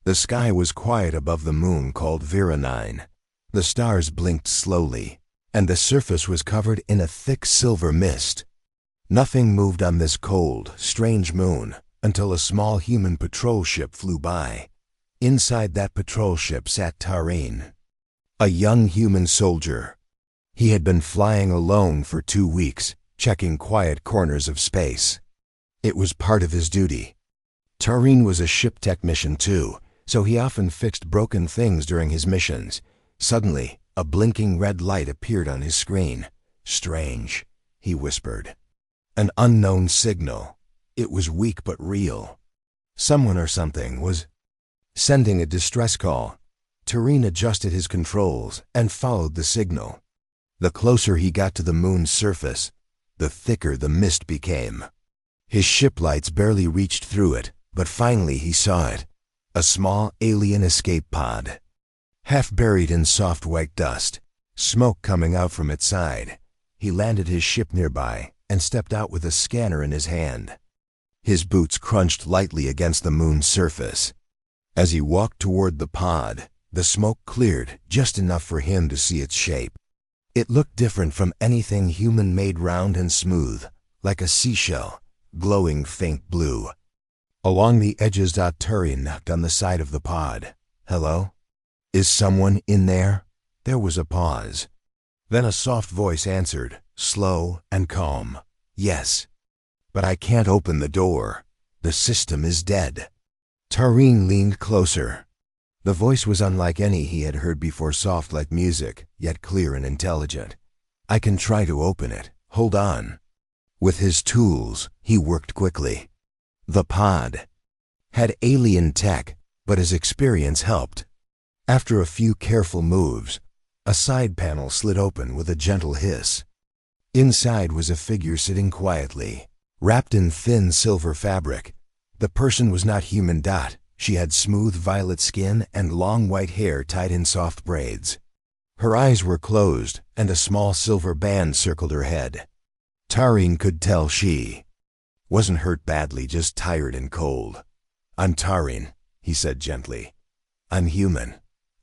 The sky was quiet above the moon called Vera 9. The stars blinked slowly, and the surface was covered in a thick silver mist. Nothing moved on this cold, strange moon until a small human patrol ship flew by. Inside that patrol ship sat Tareen, a young human soldier. He had been flying alone for 2 weeks, checking quiet corners of space. It was part of his duty. Tareen was a ship technician too, so he often fixed broken things during his missions. Suddenly, a blinking red light appeared on his screen. "Strange," he whispered. "An unknown signal." It was weak but real. Someone or something was sending a distress call. Tareen adjusted his controls and followed the signal. The closer he got to the moon's surface, the thicker the mist became. His ship lights barely reached through it, but finally he saw it. A small alien escape pod, half buried in soft white dust, smoke coming out from its side. He landed his ship nearby and stepped out with a scanner in his hand. His boots crunched lightly against the moon's surface. As he walked toward the pod, the smoke cleared just enough for him to see its shape. It looked different from anything human, made round and smooth, like a seashell, glowing faint blue. Along the edges, Tareen knocked on the side of the pod. "Hello? Is someone in there?" There was a pause. Then a soft voice answered, slow and calm. "Yes, but I can't open the door. The system is dead." Tareen leaned closer. The voice was unlike any he had heard before, soft like music, yet clear and intelligent. "I can try to open it. Hold on." With his tools, he worked quickly. The pod had alien tech, but his experience helped. After a few careful moves, a side panel slid open with a gentle hiss. Inside was a figure sitting quietly, wrapped in thin silver fabric. The person was not human. She had smooth violet skin and long white hair tied in soft braids. Her eyes were closed, and a small silver band circled her head. Tareen could tell she wasn't hurt badly, just tired and cold. "I'm Tareen," he said gently. "I'm human.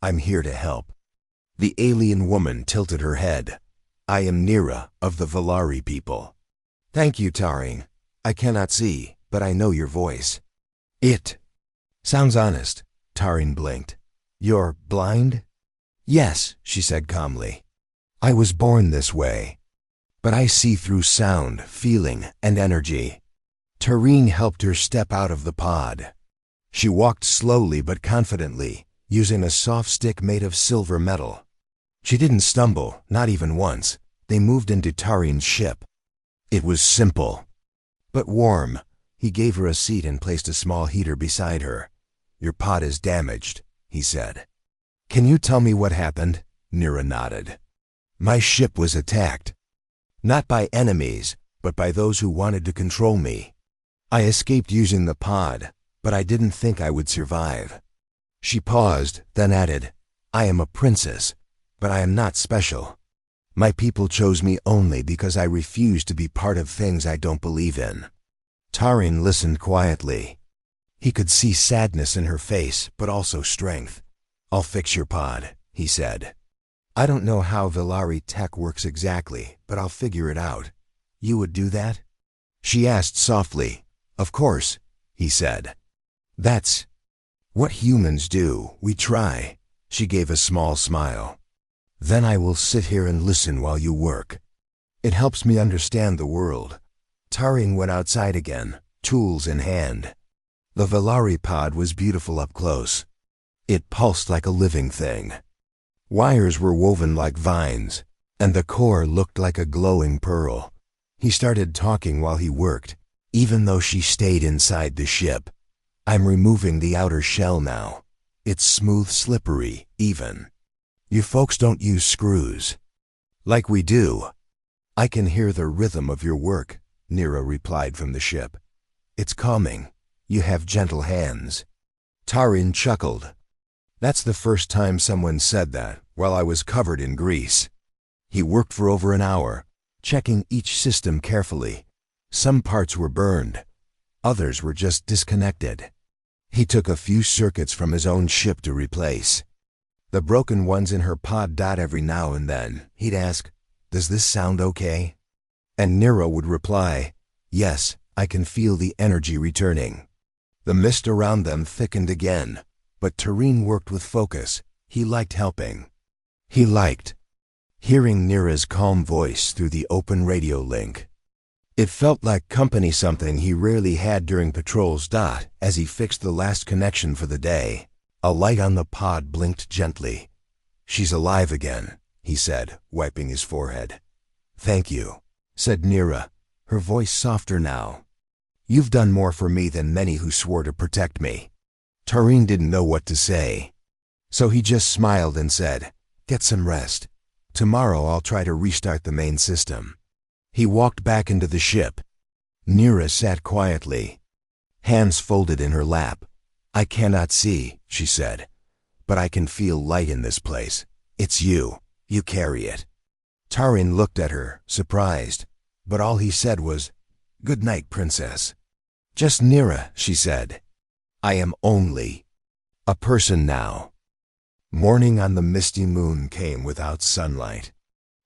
I'm here to help." The alien woman tilted her head. "I am Nira of the Valari people." "Thank you, Tareen. I cannot see, but I know your voice." "It sounds honest." Tareen blinked. "You're blind?" "Yes," she said calmly. "I was born this way. But I see through sound, feeling, and energy." Tareen helped her step out of the pod. She walked slowly but confidently, using a soft stick made of silver metal. She didn't stumble, not even once. They moved into Tareen's ship. It was simple, but warm. He gave her a seat and placed a small heater beside her. "Your pod is damaged," he said. "Can you tell me what happened?" Nira nodded. "My ship was attacked. Not by enemies, but by those who wanted to control me. I escaped using the pod, but I didn't think I would survive." She paused, then added, "I am a princess, but I am not special. My people chose me only because I refuse to be part of things I don't believe in." Tareen listened quietly. He could see sadness in her face, but also strength. "I'll fix your pod," he said. "I don't know how Valari tech works exactly, but I'll figure it out." "You would do that?" she asked softly. "Of course," he said. "That's what humans do. We try." She gave a small smile. "Then I will sit here and listen while you work. It helps me understand the world." Tareen went outside again, tools in hand. The Valari pod was beautiful up close. It pulsed like a living thing. Wires were woven like vines, and the core looked like a glowing pearl. He started talking while he worked, even though she stayed inside the ship. "I'm removing the outer shell now. It's smooth, slippery, even. You folks don't use screws like we do." "I can hear the rhythm of your work," Nira replied from the ship. "It's calming. You have gentle hands." Tareen chuckled. "That's the first time someone said that while I was covered in grease." He worked for over an hour, checking each system carefully. Some parts were burned. Others were just disconnected. He took a few circuits from his own ship to replace the broken ones in her pod. Every now and then, he'd ask, "Does this sound okay?" And Nira would reply, "Yes, I can feel the energy returning." The mist around them thickened again, but Tareen worked with focus. He liked helping. He liked hearing Nira's calm voice through the open radio link. It felt like company, something he rarely had during patrols. As he fixed the last connection for the day, a light on the pod blinked gently. "She's alive again," he said, wiping his forehead. "Thank you," said Nira, her voice softer now. "You've done more for me than many who swore to protect me." Tareen didn't know what to say, so he just smiled and said, "Get some rest. Tomorrow I'll try to restart the main system." He walked back into the ship. Nira sat quietly, hands folded in her lap. "I cannot see," she said, "but I can feel light in this place. It's you. You carry it." Tareen looked at her, surprised, but all he said was, "Good night, princess." "Just Nira," she said. "I am only a person now." Morning on the misty moon came without sunlight.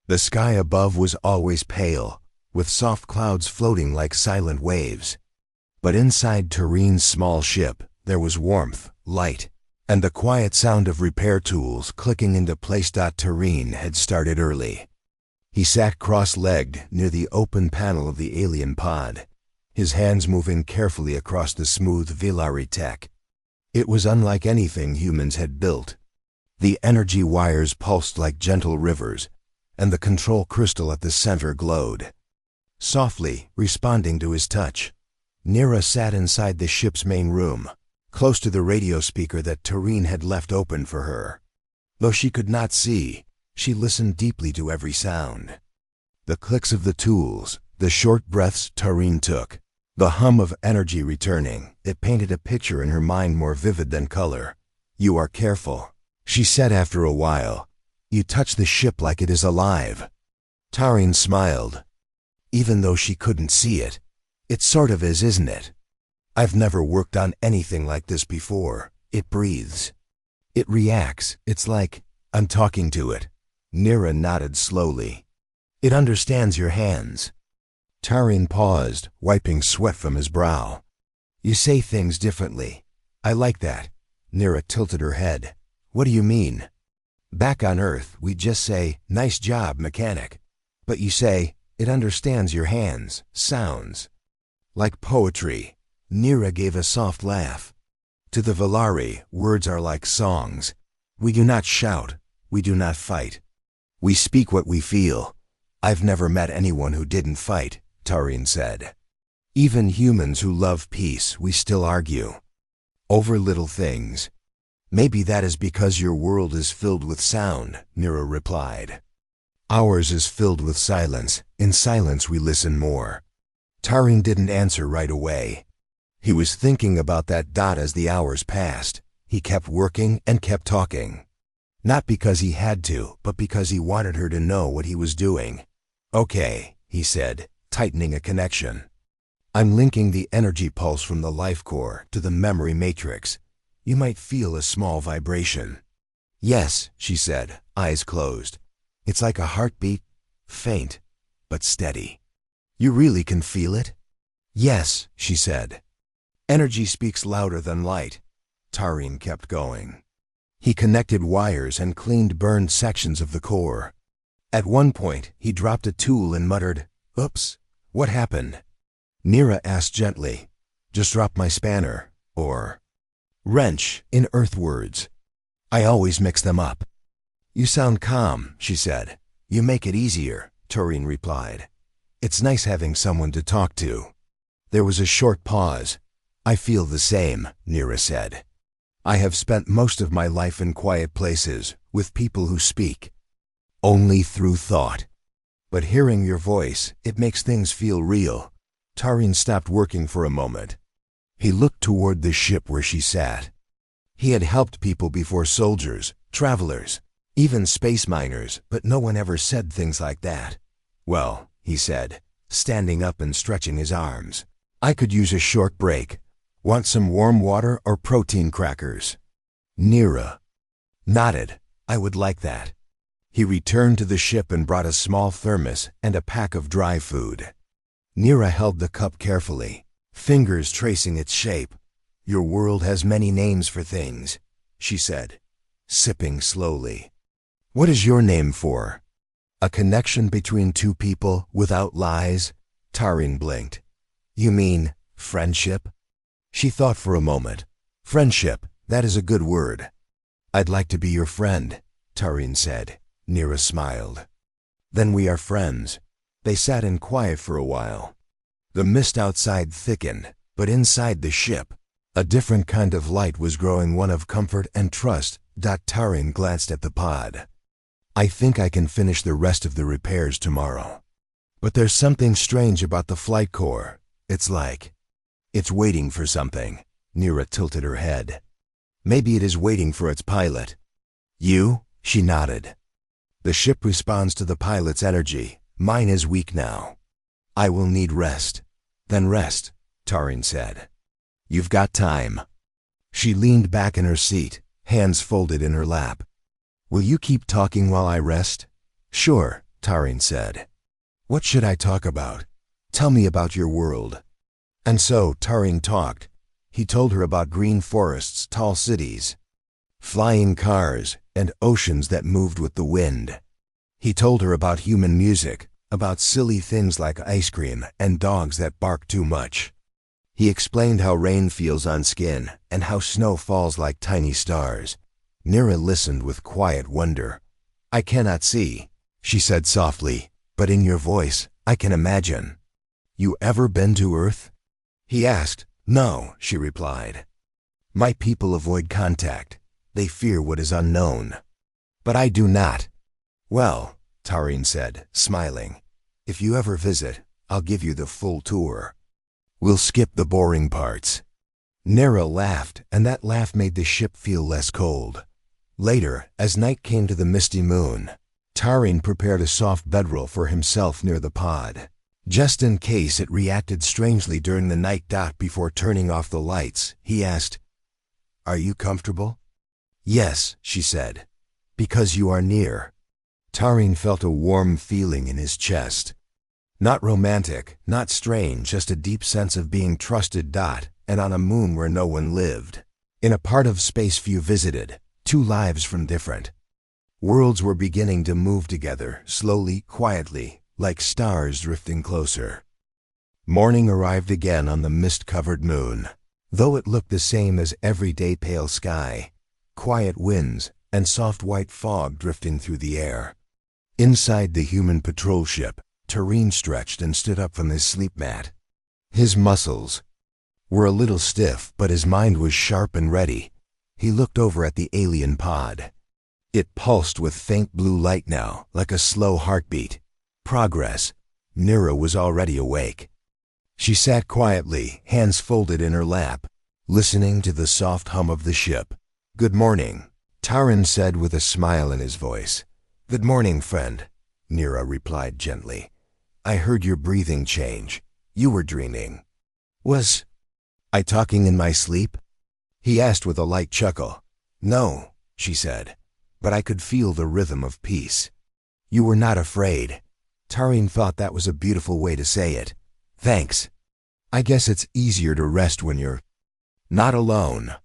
The sky above was always pale, with soft clouds floating like silent waves. But inside Tareen's small ship, there was warmth, light, and the quiet sound of repair tools clicking into place. Tareen had started early. He sat cross-legged near the open panel of the alien pod, his hands moving carefully across the smooth Vilari tech. It was unlike anything humans had built. The energy wires pulsed like gentle rivers, and the control crystal at the center glowed, softly responding to his touch. Nira sat inside the ship's main room, close to the radio speaker that Tareen had left open for her. Though she could not see, she listened deeply to every sound. The clicks of the tools, the short breaths Tareen took, the hum of energy returning. It painted a picture in her mind more vivid than color. "You are careful," she said after a while. "You touch the ship like it is alive." Tareen smiled. Even though she couldn't see it, "It sort of is, isn't it? I've never worked on anything like this before. It breathes. It reacts. It's like I'm talking to it." Nira nodded slowly. "It understands your hands." Tareen paused, wiping sweat from his brow. "You say things differently. I like that." Nira tilted her head. "What do you mean?" "Back on Earth, we just say, 'Nice job, mechanic.' But you say, 'It understands your hands,' sounds like poetry." Nira gave a soft laugh. "To the Vilari, words are like songs. We do not shout. We do not fight. We speak what we feel." "I've never met anyone who didn't fight," Tareen said. "Even humans who love peace, we still argue. Over little things." "Maybe that is because your world is filled with sound," Nira replied. "Ours is filled with silence. In silence we listen more." Tareen didn't answer right away. He was thinking about that. As the hours passed, he kept working and kept talking. Not because he had to, but because he wanted her to know what he was doing. "Okay," he said, tightening a connection. "I'm linking the energy pulse from the life core to the memory matrix. You might feel a small vibration." "Yes," she said, eyes closed. "It's like a heartbeat, faint, but steady." "You really can feel it?" "Yes," she said. "Energy speaks louder than light." Tareen kept going. He connected wires and cleaned burned sections of the core. At one point, he dropped a tool and muttered, "Oops, what happened?" Nira asked gently, "Just dropped my spanner," or wrench in Earth words. I always mix them up. "You sound calm," she said. "You make it easier," Tareen replied. "It's nice having someone to talk to." There was a short pause. "I feel the same," Nira said. "I have spent most of my life in quiet places, with people who speak only through thought. But hearing your voice, it makes things feel real." Tareen stopped working for a moment. He looked toward the ship where she sat. He had helped people before: soldiers, travelers, even space miners, but no one ever said things like that. "Well," he said, standing up and stretching his arms, "I could use a short break. Want some warm water or protein crackers? Nira nodded. I would like that. He returned to the ship and brought a small thermos and a pack of dry food. Nira held the cup carefully, fingers tracing its shape. Your world has many names for things, she said, sipping slowly. What is your name for? A connection between two people without lies? Tarin blinked. You mean friendship? She thought for a moment. Friendship, that is a good word. I'd like to be your friend, Tarin said. Nira smiled. Then we are friends. They sat in quiet for a while. The mist outside thickened, but inside the ship, a different kind of light was growing, one of comfort and trust. Tarin glanced at the pod. I think I can finish the rest of the repairs tomorrow. But there's something strange about the flight core. It's like it's waiting for something. Nira tilted her head. Maybe it is waiting for its pilot. You? She nodded. The ship responds to the pilot's energy. Mine is weak now. I will need rest. Then rest, Tarin said. You've got time. She leaned back in her seat, hands folded in her lap. Will you keep talking while I rest? Sure, Tarin said. What should I talk about? Tell me about your world. And so Tarin talked. He told her about green forests, tall cities, flying cars, and oceans that moved with the wind. He told her about human music, about silly things like ice cream and dogs that bark too much. He explained how rain feels on skin and how snow falls like tiny stars. Nira listened with quiet wonder. I cannot see, she said softly, but in your voice, I can imagine. You ever been to Earth? He asked. No, she replied. My people avoid contact. They fear what is unknown. But I do not. Well, Tarin said, smiling, if you ever visit, I'll give you the full tour. We'll skip the boring parts. Nira laughed, and that laugh made the ship feel less cold. Later, as night came to the misty moon, Tarin prepared a soft bedroll for himself near the pod, just in case it reacted strangely during the night. Before turning off the lights, he asked, Are you comfortable? Yes, she said, because you are near. Tarin felt a warm feeling in his chest. Not romantic, not strange, just a deep sense of being trusted. And on a moon where no one lived, in a part of space few visited, two lives from different worlds were beginning to move together, slowly, quietly, like stars drifting closer. Morning arrived again on the mist-covered moon, though it looked the same as everyday pale sky, quiet winds, and soft white fog drifting through the air. Inside the human patrol ship, Tarin stretched and stood up from his sleep mat. His muscles were a little stiff, but his mind was sharp and ready. He looked over at the alien pod. It pulsed with faint blue light now, like a slow heartbeat. Progress. Nira was already awake. She sat quietly, hands folded in her lap, listening to the soft hum of the ship. Good morning, Tarin said with a smile in his voice. Good morning, friend, Nira replied gently. I heard your breathing change. You were dreaming. Was I talking in my sleep? He asked with a light chuckle. No, she said, but I could feel the rhythm of peace. You were not afraid. Tarin thought that was a beautiful way to say it. Thanks. I guess it's easier to rest when you're not alone.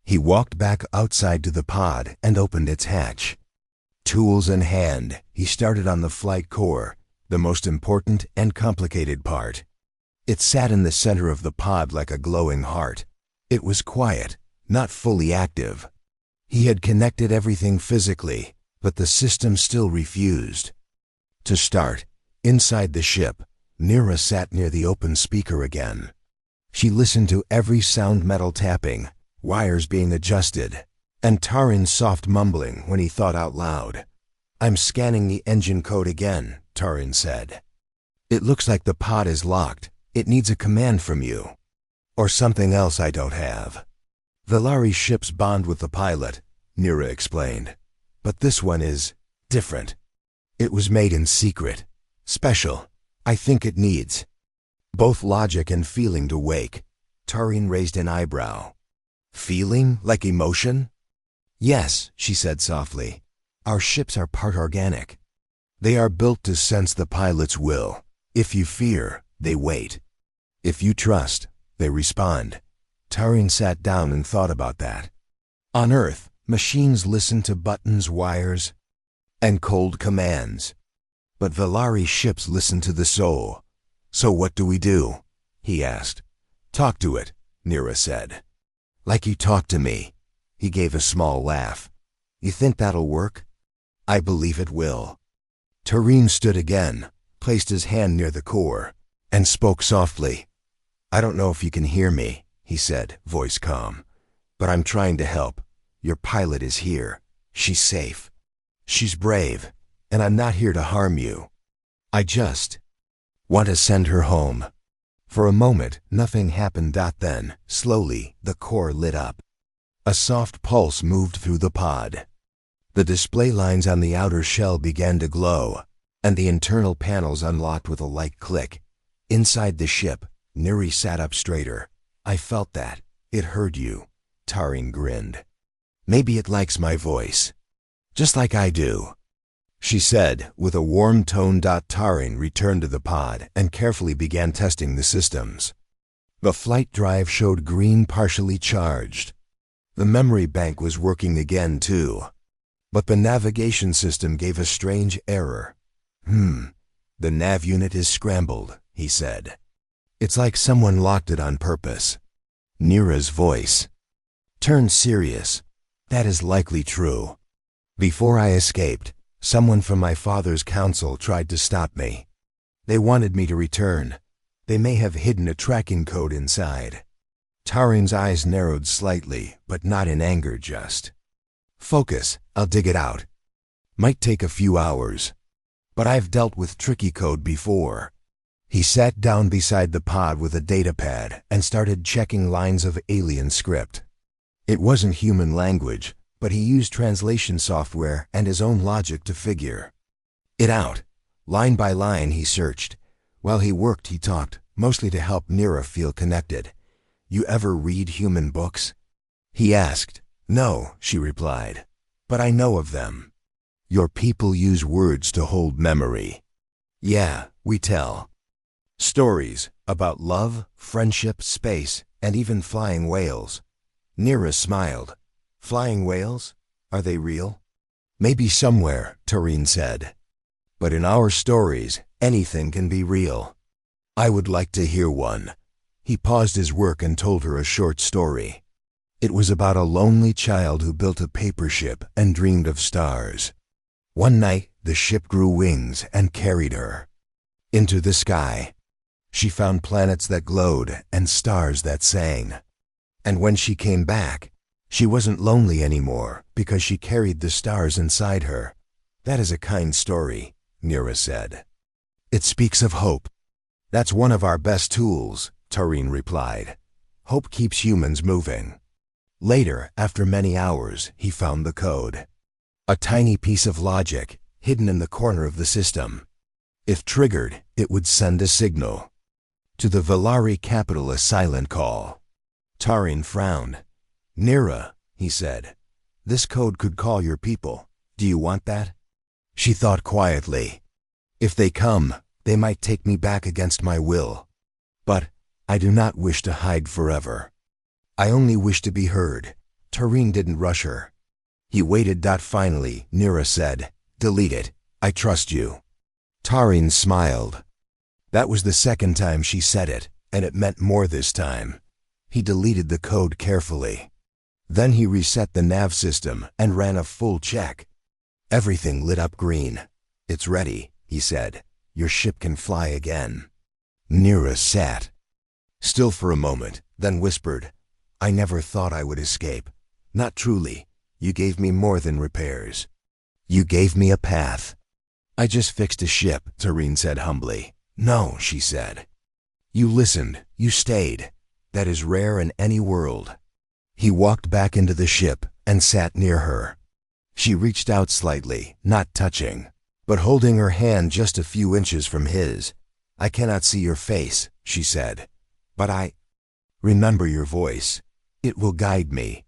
He walked back outside to the pod and opened its hatch. Tools in hand, he started on the flight core, the most important and complicated part. It sat in the center of the pod like a glowing heart. It was quiet, not fully active. He had connected everything physically, but the system still refused to start. Inside the ship, Nira sat near the open speaker again. She listened to every sound, metal tapping, wires being adjusted, and Tarin's soft mumbling when he thought out loud. I'm scanning the engine code again, Tarin said. It looks like the pod is locked. It needs a command from you. Or something else I don't have. Velari ships bond with the pilot, Nira explained. But this one is different. It was made in secret. Special. I think it needs both logic and feeling to wake. Taurine raised an eyebrow. Feeling like emotion? Yes, she said softly. Our ships are part organic. They are built to sense the pilot's will. If you fear, they wait. If you trust, they respond. Taurine sat down and thought about that. On Earth, machines listen to buttons, wires, and cold commands. But Valari ships listen to the soul. So what do we do? He asked. Talk to it, Nira said. Like you talk to me. He gave a small laugh. You think that'll work? I believe it will. Taurine stood again, placed his hand near the core, and spoke softly. I don't know if you can hear me, he said, voice calm. But I'm trying to help. Your pilot is here. She's safe. She's brave, and I'm not here to harm you. I just want to send her home. For a moment, nothing happened. Then, slowly, the core lit up. A soft pulse moved through the pod. The display lines on the outer shell began to glow, and the internal panels unlocked with a light click. Inside the ship, Niri sat up straighter. I felt that. It heard you. Taurine grinned. Maybe it likes my voice. Just like I do, she said, with a warm tone. Taurine returned to the pod and carefully began testing the systems. The flight drive showed green, partially charged. The memory bank was working again, too. But the navigation system gave a strange error. The nav unit is scrambled, he said. It's like someone locked it on purpose. Nira's voice turned serious. That is likely true. Before I escaped, someone from my father's council tried to stop me. They wanted me to return. They may have hidden a tracking code inside. Taurine's eyes narrowed slightly, but not in anger, just. Focus, I'll dig it out. Might take a few hours. But I've dealt with tricky code before. He sat down beside the pod with a datapad and started checking lines of alien script. It wasn't human language, but he used translation software and his own logic to figure it out. Line by line he searched. While he worked he talked, mostly to help Nira feel connected. You ever read human books? He asked. No, she replied. But I know of them. Your people use words to hold memory. Yeah, we tell stories about love, friendship, space, and even flying whales. Nira smiled. Flying whales? Are they real? Maybe somewhere, Taurine said. But in our stories, anything can be real. I would like to hear one. He paused his work and told her a short story. It was about a lonely child who built a paper ship and dreamed of stars. One night, the ship grew wings and carried her into the sky. She found planets that glowed and stars that sang. And when she came back, she wasn't lonely anymore because she carried the stars inside her. That is a kind story, Nira said. It speaks of hope. That's one of our best tools, Taurine replied. Hope keeps humans moving. Later, after many hours, he found the code. A tiny piece of logic, hidden in the corner of the system. If triggered, it would send a signal. To the Valari capital, a silent call. Taurine frowned. Nira, he said, this code could call your people. Do you want that? She thought quietly. If they come, they might take me back against my will. But I do not wish to hide forever. I only wish to be heard. Taurine didn't rush her. He waited. Finally, Nira said, delete it. I trust you. Taurine smiled. That was the second time she said it, and it meant more this time. He deleted the code carefully. Then he reset the nav system and ran a full check. Everything lit up green. It's ready, he said. Your ship can fly again. Nira sat still for a moment, then whispered, I never thought I would escape. Not truly. You gave me more than repairs. You gave me a path. I just fixed a ship, Taurine said humbly. No, she said. You listened. You stayed. That is rare in any world. He walked back into the ship and sat near her. She reached out slightly, not touching, but holding her hand just a few inches from his. I cannot see your face, she said. But I Remember your voice. It will guide me.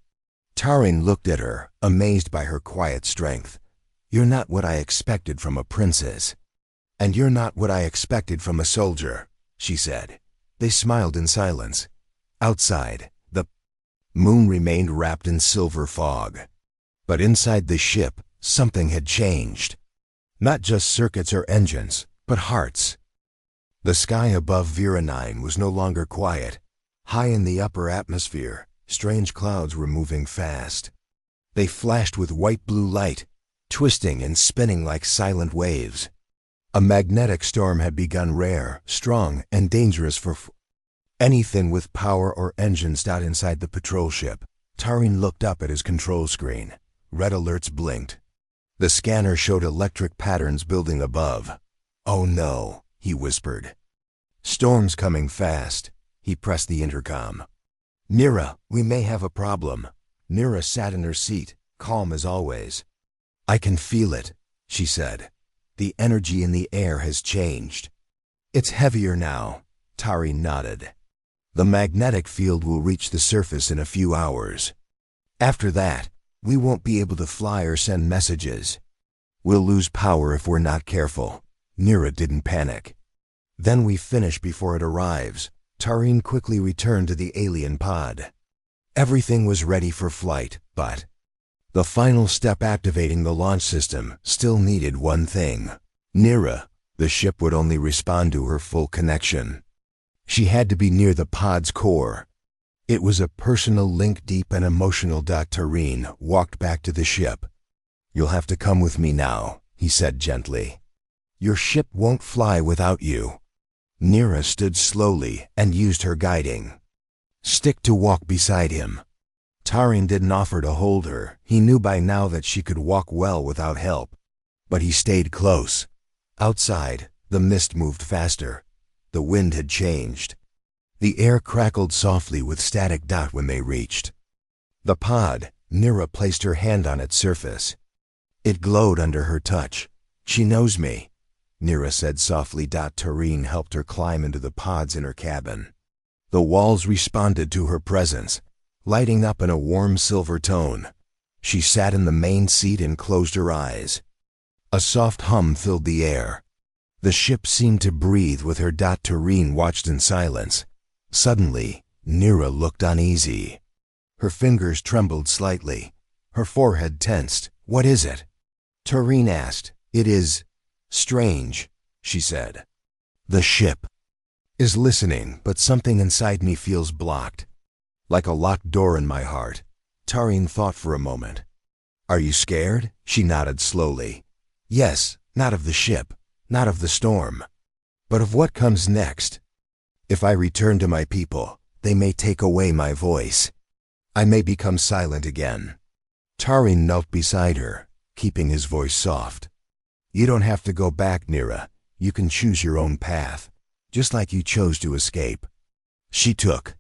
Tarin looked at her, amazed by her quiet strength. You're not what I expected from a princess. And you're not what I expected from a soldier, she said. They smiled in silence. Outside, the moon remained wrapped in silver fog. But inside the ship, something had changed. Not just circuits or engines, but hearts. The sky above Vera 9 was no longer quiet. High in the upper atmosphere, strange clouds were moving fast. They flashed with white-blue light, twisting and spinning like silent waves. A magnetic storm had begun, rare, strong, and dangerous for anything with power or engines out inside the patrol ship. Tarin looked up at his control screen. Red alerts blinked. The scanner showed electric patterns building above. Oh no, he whispered. Storm's coming fast. He pressed the intercom. Nira, we may have a problem. Nira sat in her seat, calm as always. I can feel it, she said. The energy in the air has changed. It's heavier now, Tarin nodded. The magnetic field will reach the surface in a few hours. After that, we won't be able to fly or send messages. We'll lose power if we're not careful. Nira didn't panic. Then we finish before it arrives. Tarin quickly returned to the alien pod. Everything was ready for flight, but the final step, activating the launch system, still needed one thing. Nira, the ship would only respond to her full connection. She had to be near the pod's core. It was a personal link, deep and emotional. Tarin walked back to the ship. You'll have to come with me now, he said gently. Your ship won't fly without you. Nira stood slowly and used her guiding stick to walk beside him. Tarin didn't offer to hold her. He knew by now that she could walk well without help. But he stayed close. Outside, the mist moved faster. The wind had changed. The air crackled softly with static. When they reached the pod, Nira placed her hand on its surface. It glowed under her touch. She knows me, Nira said softly. Tarin helped her climb into the pod's inner cabin. The walls responded to her presence, lighting up in a warm silver tone. She sat in the main seat and closed her eyes. A soft hum filled the air. The ship seemed to breathe with her. Tarin watched in silence. Suddenly, Nira looked uneasy. Her fingers trembled slightly. Her forehead tensed. What is it? Tarin asked. It is strange, she said. The ship is listening, but something inside me feels blocked. Like a locked door in my heart. Tarin thought for a moment. Are you scared? She nodded slowly. Yes, not of the ship, not of the storm, but of what comes next. If I return to my people, they may take away my voice. I may become silent again. Tarin knelt beside her, keeping his voice soft. You don't have to go back, Nira. You can choose your own path, just like you chose to escape. She took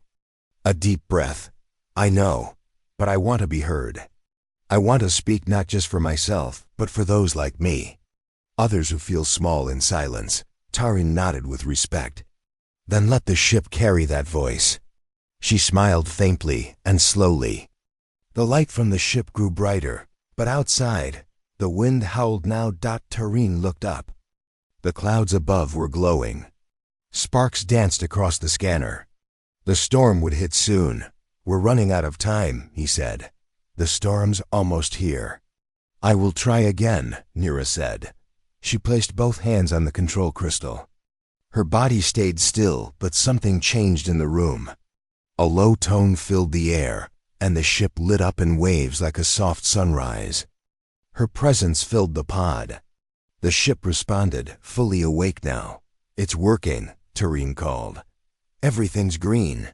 a deep breath. I know, but I want to be heard. I want to speak not just for myself, but for those like me. Others who feel small in silence. Tarin nodded with respect. Then let the ship carry that voice. She smiled faintly and slowly. The light from the ship grew brighter, but outside, the wind howled now. Tarin looked up. The clouds above were glowing. Sparks danced across the scanner. The storm would hit soon. We're running out of time, he said. The storm's almost here. I will try again, Nira said. She placed both hands on the control crystal. Her body stayed still, but something changed in the room. A low tone filled the air, and the ship lit up in waves like a soft sunrise. Her presence filled the pod. The ship responded, fully awake now. It's working, Tarin called. Everything's green.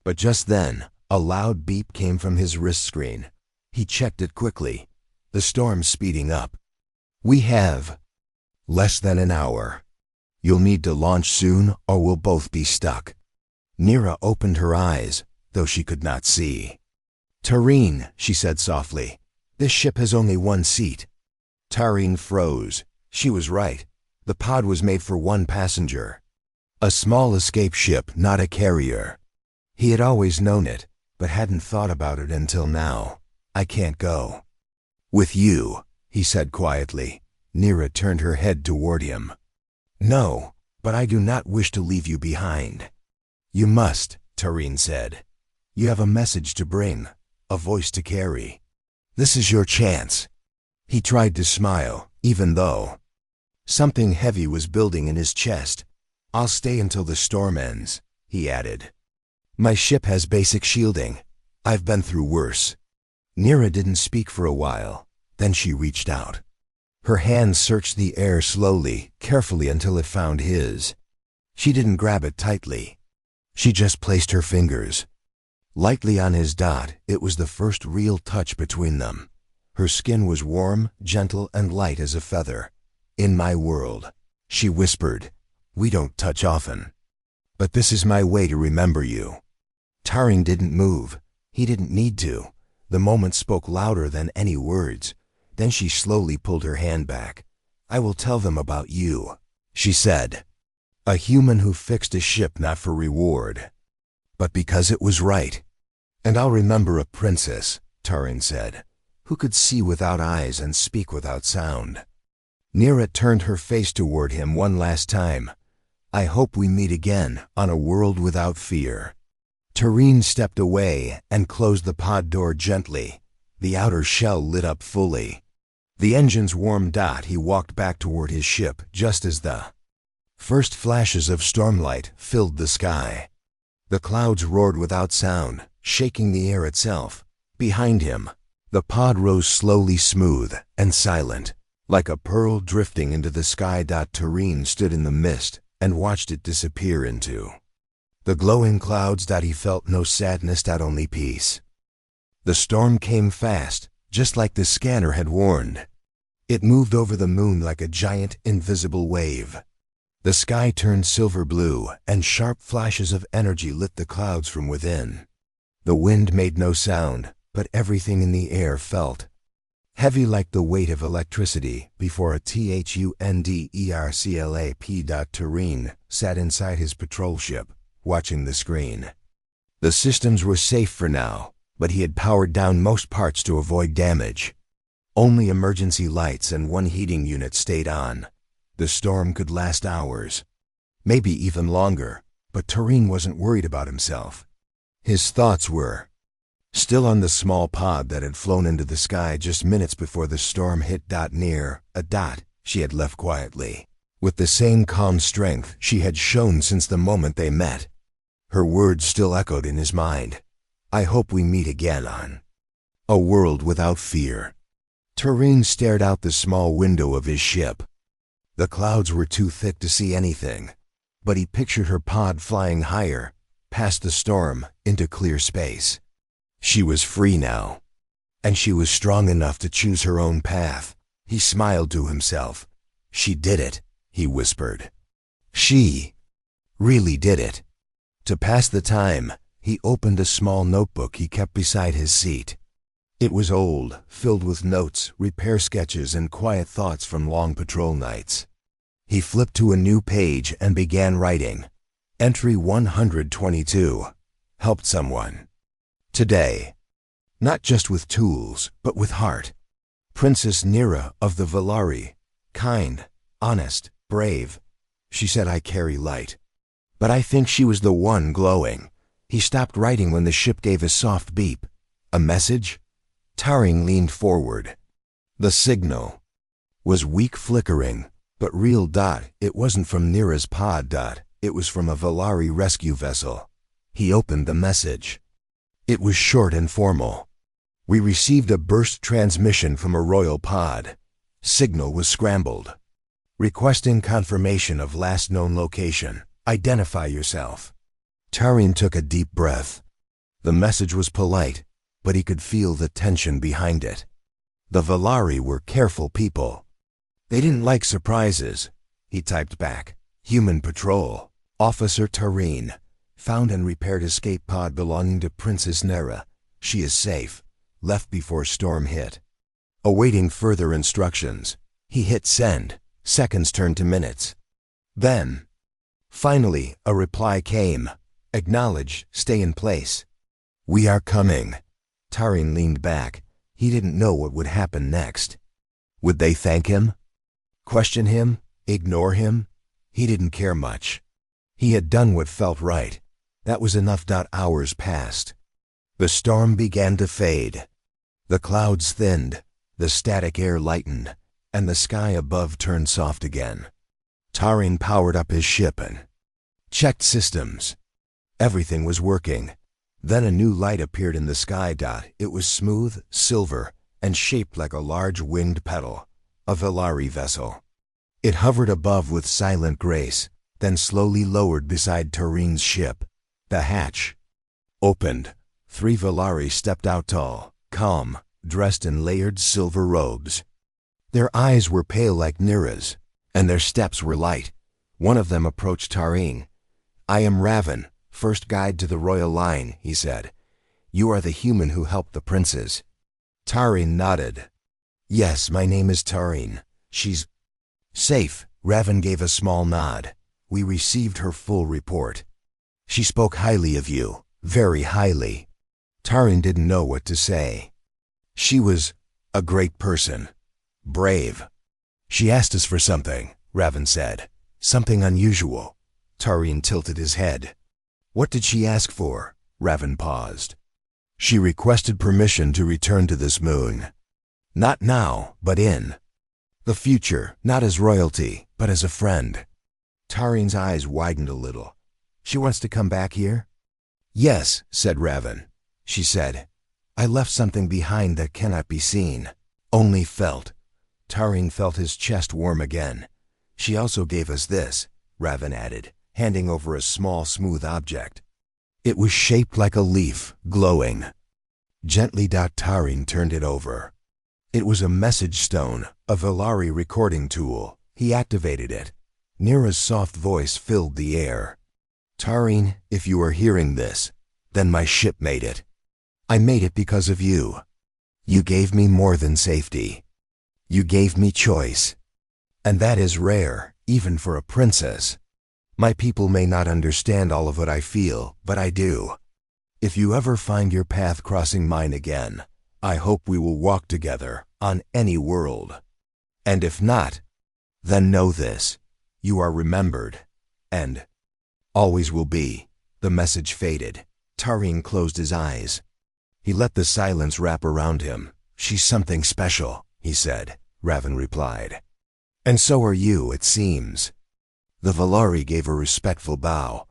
But just then, a loud beep came from his wrist screen. He checked it quickly. The storm's speeding up. We have less than an hour. You'll need to launch soon, or we'll both be stuck. Nira opened her eyes, though she could not see. Tarin, she said softly, this ship has only one seat. Tarin froze. She was right. The pod was made for one passenger. A small escape ship, not a carrier. He had always known it, but hadn't thought about it until now. I can't go. With you, he said quietly. Nira turned her head toward him. No, but I do not wish to leave you behind. You must, Tareen said. You have a message to bring, a voice to carry. This is your chance. He tried to smile, even though something heavy was building in his chest. I'll stay until the storm ends, he added. My ship has basic shielding. I've been through worse. Nira didn't speak for a while. Then she reached out. Her hand searched the air slowly, carefully until it found his. She didn't grab it tightly. She just placed her fingers lightly on his dot. It was the first real touch between them. Her skin was warm, gentle, and light as a feather. In my world, she whispered, we don't touch often. But this is my way to remember you. Tareen didn't move. He didn't need to. The moment spoke louder than any words. Then she slowly pulled her hand back. I will tell them about you, she said. A human who fixed a ship not for reward, but because it was right. And I'll remember a princess, Tareen said, who could see without eyes and speak without sound. Nira turned her face toward him one last time. I hope we meet again on a world without fear. Tareen stepped away and closed the pod door gently. The outer shell lit up fully. The engine's warm dot. He walked back toward his ship just as the first flashes of stormlight filled the sky. The clouds roared without sound, shaking the air itself. Behind him, the pod rose slowly, smooth and silent, like a pearl drifting into the sky. Tareen stood in the mist and watched it disappear into the glowing clouds. He felt no sadness, only peace. The storm came fast, just like the scanner had warned. It moved over the moon like a giant, invisible wave. The sky turned silver blue, and sharp flashes of energy lit the clouds from within. The wind made no sound, but everything in the air felt heavy like the weight of electricity. Before a THUNDERCLAP. Tareen sat inside his patrol ship, watching the screen. The systems were safe for now, but he had powered down most parts to avoid damage. Only emergency lights and one heating unit stayed on. The storm could last hours, maybe even longer, but Tareen wasn't worried about himself. His thoughts were still on the small pod that had flown into the sky just minutes before the storm hit. Near a dot she had left quietly, with the same calm strength she had shown since the moment they met. Her words still echoed in his mind. I hope we meet again on a world without fear. Tareen stared out the small window of his ship. The clouds were too thick to see anything, but he pictured her pod flying higher, past the storm, into clear space. She was free now, and she was strong enough to choose her own path. He smiled to himself. She did it, he whispered. She really did it. To pass the time, he opened a small notebook he kept beside his seat. It was old, filled with notes, repair sketches, and quiet thoughts from long patrol nights. He flipped to a new page and began writing. Entry 122. Helped someone. Today. Not just with tools, but with heart. Princess Nira of the Valari. Kind, honest, brave. She said I carry light. But I think she was the one glowing. He stopped writing when the ship gave a soft beep. A message? Tareen leaned forward. The signal was weak flickering, but real. It wasn't from Nira's pod. It was from a Valari rescue vessel. He opened the message. It was short and formal. We received a burst transmission from a royal pod. Signal was scrambled. Requesting confirmation of last known location. Identify yourself. Tareen took a deep breath. The message was polite, but he could feel the tension behind it. The Valari were careful people. They didn't like surprises. He typed back. Human Patrol. Officer Tareen. Found and repaired escape pod belonging to Princess Nira. She is safe. Left before storm hit. Awaiting further instructions. He hit send. Seconds turned to minutes. Then, finally, a reply came. Acknowledge, stay in place. We are coming. Tarin leaned back. He didn't know what would happen next. Would they thank him? Question him? Ignore him? He didn't care much. He had done what felt right. That was enough. Hours passed. The storm began to fade. The clouds thinned, the static air lightened, and the sky above turned soft again. Tarin powered up his ship and checked systems. Everything was working. Then a new light appeared in the sky. It was smooth, silver, and shaped like a large winged petal, a Velari vessel. It hovered above with silent grace, then slowly lowered beside Tarin's ship. The hatch opened. 3 Velari stepped out, tall, calm, dressed in layered silver robes. Their eyes were pale like Nira's, and their steps were light. One of them approached Tarin. "I am Raven, first guide to the royal line," he said. "You are the human who helped the princes." Tarin nodded. "Yes, my name is Tarin. She's safe." Raven gave a small nod. "We received her full report. She spoke highly of you, very highly." Tarin didn't know what to say. "She was a great person. Brave." "She asked us for something," Raven said. "Something unusual." Tarin tilted his head. "What did she ask for?" Raven paused. "She requested permission to return to this moon. Not now, but in the future, not as royalty, but as a friend." Tarin's eyes widened a little. "She wants to come back here?" "Yes," said Raven. She said, "I left something behind that cannot be seen, only felt." Tarin felt his chest warm again. "She also gave us this," Raven added, handing over a small, smooth object. It was shaped like a leaf, glowing. Gently, Tarin turned it over. It was a message stone, a Velari recording tool. He activated it. Nira's soft voice filled the air. "Tarin, if you are hearing this, then my ship made it. I made it because of you. You gave me more than safety. You gave me choice. And that is rare, even for a princess. My people may not understand all of what I feel, but I do. If you ever find your path crossing mine again, I hope we will walk together on any world. And if not, then know this, you are remembered, and always will be." The message faded. Tarin closed his eyes. He let the silence wrap around him. "She's something special," he said. Raven replied. "And so are you, it seems." The Velari gave a respectful bow.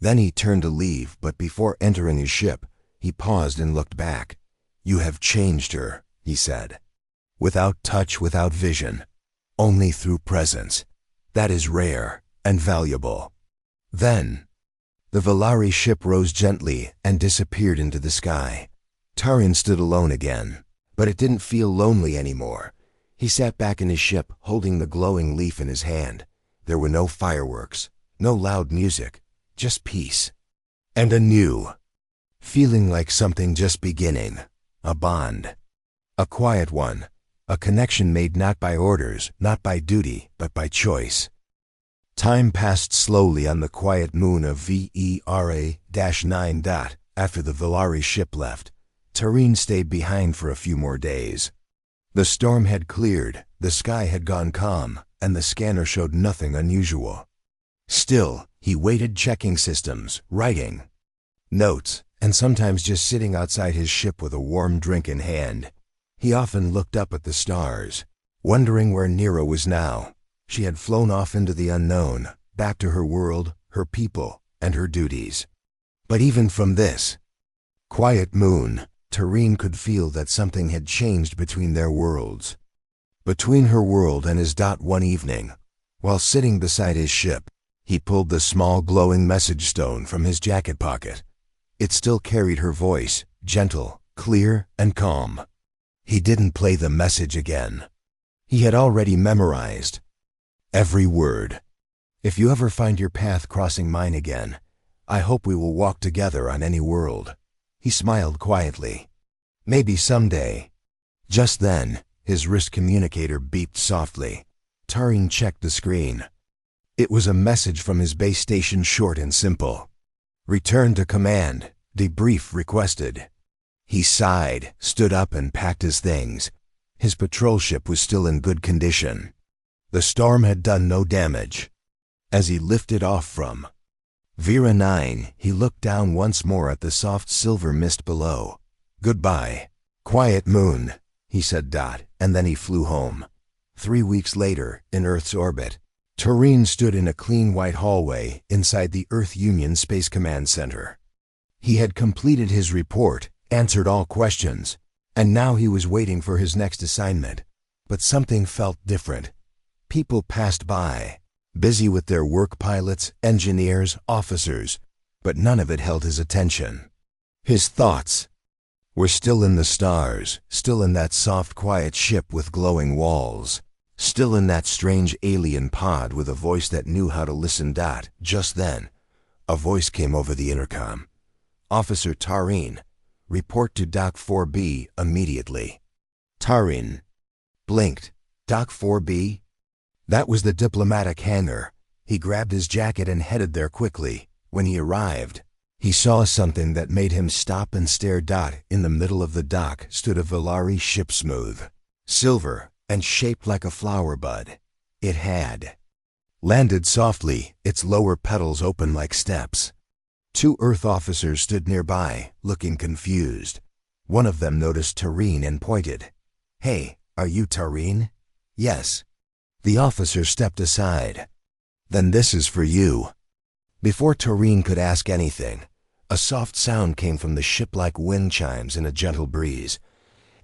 Then he turned to leave, but before entering his ship, he paused and looked back. "You have changed her," he said. "Without touch, without vision, only through presence. That is rare and valuable." Then, the Velari ship rose gently and disappeared into the sky. Tarin stood alone again, but it didn't feel lonely anymore. He sat back in his ship, holding the glowing leaf in his hand. There were no fireworks, no loud music, just peace. And a new feeling, like something just beginning. A bond. A quiet one. A connection made not by orders, not by duty, but by choice. Time passed slowly on the quiet moon of Vera-9. After the Velari ship left, Tarin stayed behind for a few more days. The storm had cleared, the sky had gone calm, and the scanner showed nothing unusual. Still, he waited, checking systems, writing notes, and sometimes just sitting outside his ship with a warm drink in hand. He often looked up at the stars, wondering where Nira was now. She had flown off into the unknown, back to her world, her people, and her duties. But even from this quiet moon, Tarin could feel that something had changed between their worlds. Between her world and his. One evening, while sitting beside his ship, he pulled the small glowing message stone from his jacket pocket. It still carried her voice, gentle, clear, and calm. He didn't play the message again. He had already memorized every word. "If you ever find your path crossing mine again, I hope we will walk together on any world." He smiled quietly. "Maybe someday." Just then, his wrist communicator beeped softly. Tarin checked the screen. It was a message from his base station, short and simple. Return to command, debrief requested. He sighed, stood up and packed his things. His patrol ship was still in good condition. The storm had done no damage. As he lifted off from Vera 9, he looked down once more at the soft silver mist below. Goodbye, quiet moon, he said. And then he flew home. 3 weeks later, in Earth's orbit, Turin stood in a clean white hallway inside the Earth Union Space Command Center. He had completed his report, answered all questions, and now he was waiting for his next assignment. But something felt different. People passed by, busy with their work, pilots, engineers, officers, but none of it held his attention. His thoughts were still in the stars, still in that soft, quiet ship with glowing walls, still in that strange alien pod with a voice that knew how to listen. Just then, a voice came over the intercom. Officer Tarin, report to Dock 4B immediately. Tarin blinked. Dock 4B? That was the diplomatic hangar. He grabbed his jacket and headed there quickly. When he arrived, he saw something that made him stop and stare. In the middle of the dock stood a Valari ship, smooth, silver, and shaped like a flower bud. It had landed softly, its lower petals open like steps. 2 Earth officers stood nearby, looking confused. One of them noticed Tarin and pointed. Hey, are you Tarin? Yes. The officer stepped aside. Then this is for you. Before Tarin could ask anything, a soft sound came from the ship like wind chimes in a gentle breeze.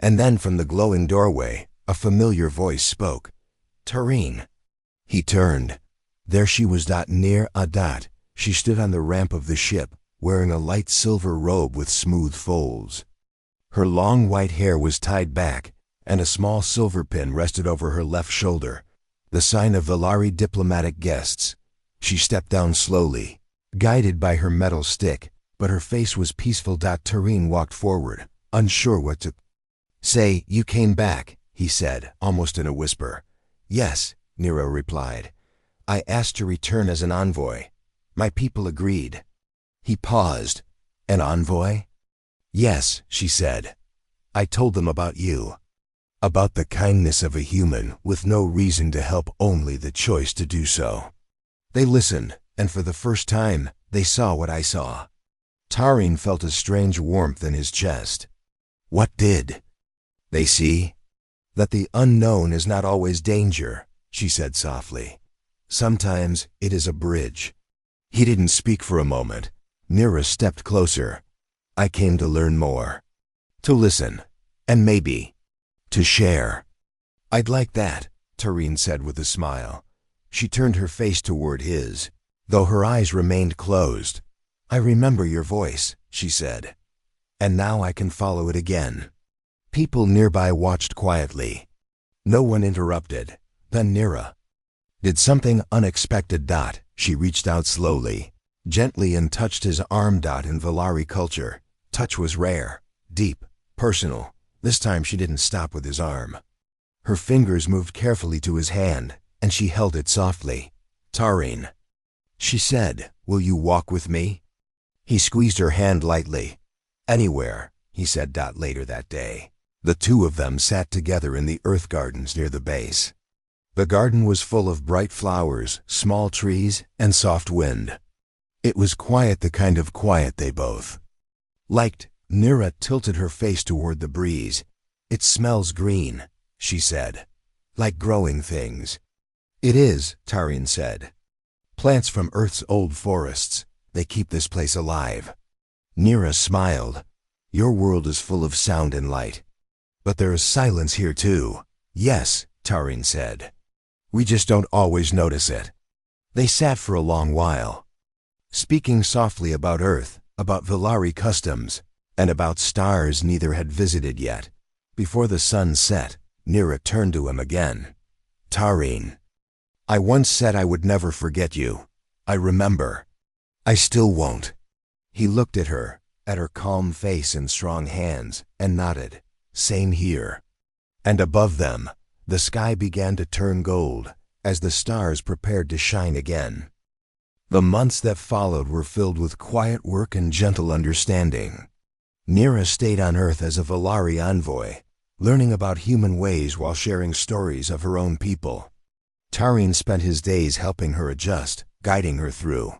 And then from the glowing doorway, a familiar voice spoke. Tarin. He turned. There she was. Near a. She stood on the ramp of the ship, wearing a light silver robe with smooth folds. Her long white hair was tied back, and a small silver pin rested over her left shoulder, the sign of Valari diplomatic guests. She stepped down slowly, guided by her metal stick, but her face was peaceful. Tarin walked forward, unsure what to say. You came back, he said, almost in a whisper. Yes, Nero replied. I asked to return as an envoy. My people agreed. He paused. An envoy? Yes, she said. I told them about you. About the kindness of a human with no reason to help, only the choice to do so. They listened, and for the first time, they saw what I saw. Tarin felt a strange warmth in his chest. What did they see? That the unknown is not always danger, she said softly. Sometimes it is a bridge. He didn't speak for a moment. Nira stepped closer. I came to learn more. To listen. And maybe to share. I'd like that, Tarin said with a smile. She turned her face toward his, though her eyes remained closed. I remember your voice, she said. And now I can follow it again. People nearby watched quietly. No one interrupted. Then Nira did something unexpected. She reached out slowly, gently, and touched his arm. In Valari culture, touch was rare, deep, personal. This time she didn't stop with his arm. Her fingers moved carefully to his hand, and she held it softly. Tarin, she said, will you walk with me? He squeezed her hand lightly. Anywhere, he said. Later that day, the two of them sat together in the earth gardens near the base. The garden was full of bright flowers, small trees, and soft wind. It was quiet, the kind of quiet they both liked. Nira tilted her face toward the breeze. It smells green, she said. Like growing things. It is, Tarin said. Plants from Earth's old forests. They keep this place alive. Nira smiled. Your world is full of sound and light. But there is silence here too. Yes, Tarin said. We just don't always notice it. They sat for a long while, speaking softly about Earth, about Valari customs, and about stars neither had visited yet. Before the sun set, Nira turned to him again. Tarin, I once said I would never forget you. I remember. I still won't. He looked at her calm face and strong hands, and nodded. Same here. And above them, the sky began to turn gold, as the stars prepared to shine again. The months that followed were filled with quiet work and gentle understanding. Nira stayed on Earth as a Valari envoy, learning about human ways while sharing stories of her own people. Tareen spent his days helping her adjust, guiding her through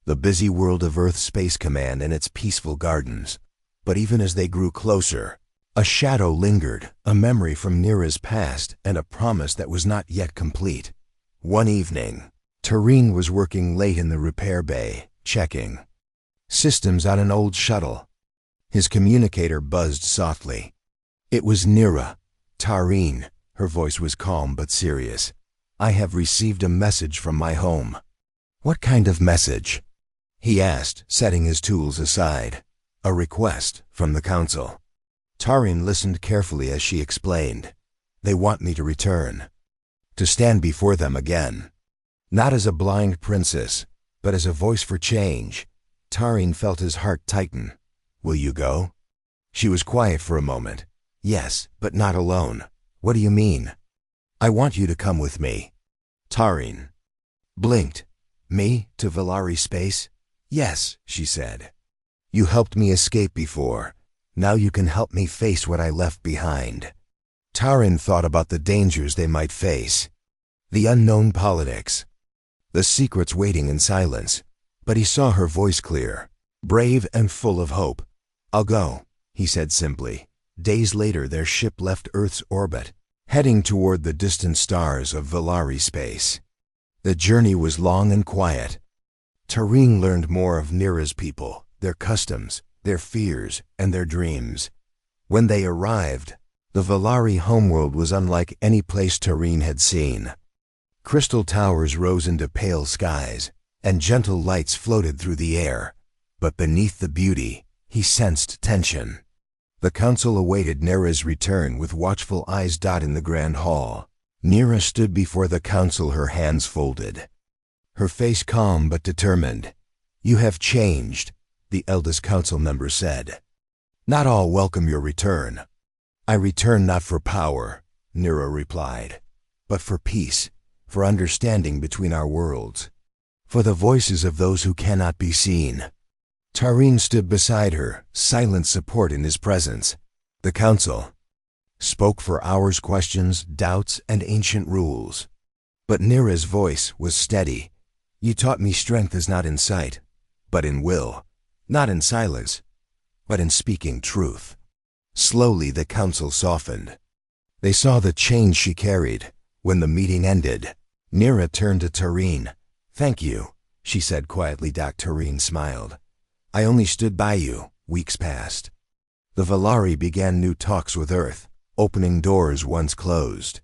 the busy world of Earth Space Command and its peaceful gardens. But even as they grew closer, a shadow lingered, a memory from Nira's past and a promise that was not yet complete. One evening, Tareen was working late in the repair bay, checking systems on an old shuttle. His communicator buzzed softly. It was Nira. Tareen. Her voice was calm but serious. I have received a message from my home. What kind of message? He asked, setting his tools aside. A request from the council. Tareen listened carefully as she explained. They want me to return. To stand before them again. Not as a blind princess, but as a voice for change. Tareen felt his heart tighten. Will you go? She was quiet for a moment. Yes, but not alone. What do you mean? I want you to come with me. Tareen blinked. Me, to Valari space? Yes, she said. You helped me escape before. Now you can help me face what I left behind. Tareen thought about the dangers they might face. The unknown politics. The secrets waiting in silence. But he saw her voice clear, brave and full of hope. I'll go, he said simply. Days later their ship left Earth's orbit, heading toward the distant stars of Valari space. The journey was long and quiet. Tareen learned more of Nira's people, their customs, their fears, and their dreams. When they arrived, the Valari homeworld was unlike any place Tareen had seen. Crystal towers rose into pale skies, and gentle lights floated through the air. But beneath the beauty, he sensed tension. The council awaited Nira's return with watchful eyes dotting the grand hall. Nira stood before the council, her hands folded. Her face calm but determined. You have changed, the eldest council member said. Not all welcome your return. I return not for power, Nira replied, but for peace, for understanding between our worlds, for the voices of those who cannot be seen. Tareen stood beside her, silent support in his presence. The council spoke for hours, questions, doubts, and ancient rules. But Nira's voice was steady. You taught me strength is not in sight, but in will, not in silence, but in speaking truth. Slowly the council softened. They saw the change she carried. When the meeting ended, Nira turned to Tareen. Thank you, she said quietly. Tareen smiled. I only stood by you. Weeks passed. The Valari began new talks with Earth, opening doors once closed.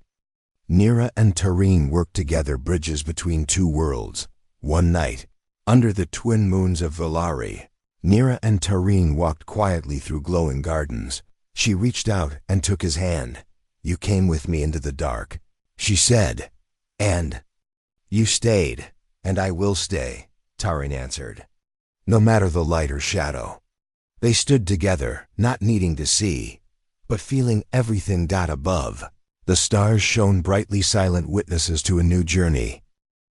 Nira and Tareen worked together, bridges between two worlds. One night, under the twin moons of Valari, Nira and Tareen walked quietly through glowing gardens. She reached out and took his hand. You came with me into the dark, she said. And you stayed, and I will stay, Tareen answered. No matter the light or shadow. They stood together, not needing to see, but feeling everything. Above, the stars shone brightly, silent witnesses to a new journey.